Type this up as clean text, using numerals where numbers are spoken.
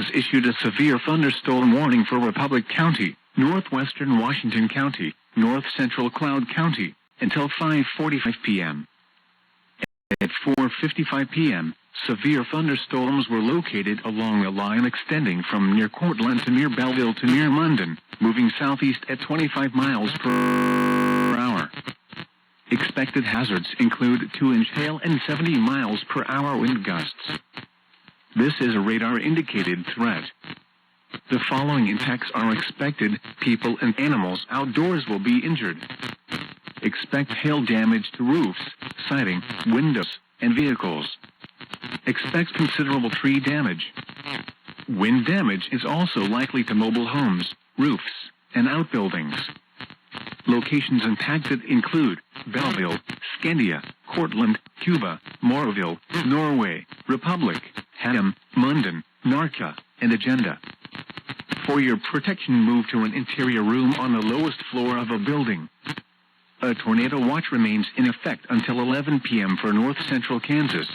has issued a severe thunderstorm warning for Republic County, Northwestern Washington County, North Central Cloud County, until 5:45 p.m. At 4:55 p.m., severe thunderstorms were located along a line extending from near Courtland to near Belleville to near Munden, moving southeast at 25 miles per hour. Expected hazards include 2-inch hail and 70 miles per hour wind gusts. This is a radar-indicated threat. The following impacts are expected: people and animals outdoors will be injured. Expect hail damage to roofs, siding, windows, and vehicles. Expect considerable tree damage. Wind damage is also likely to mobile homes, roofs, and outbuildings. Locations impacted include Belleville, Scandia, Courtland, Cuba, Morrowville, Norway, Republic, Haddam, Munden, Narka, and Agenda. For your protection, move to an interior room on the lowest floor of a building. A tornado watch remains in effect until 11 p.m. for north central Kansas,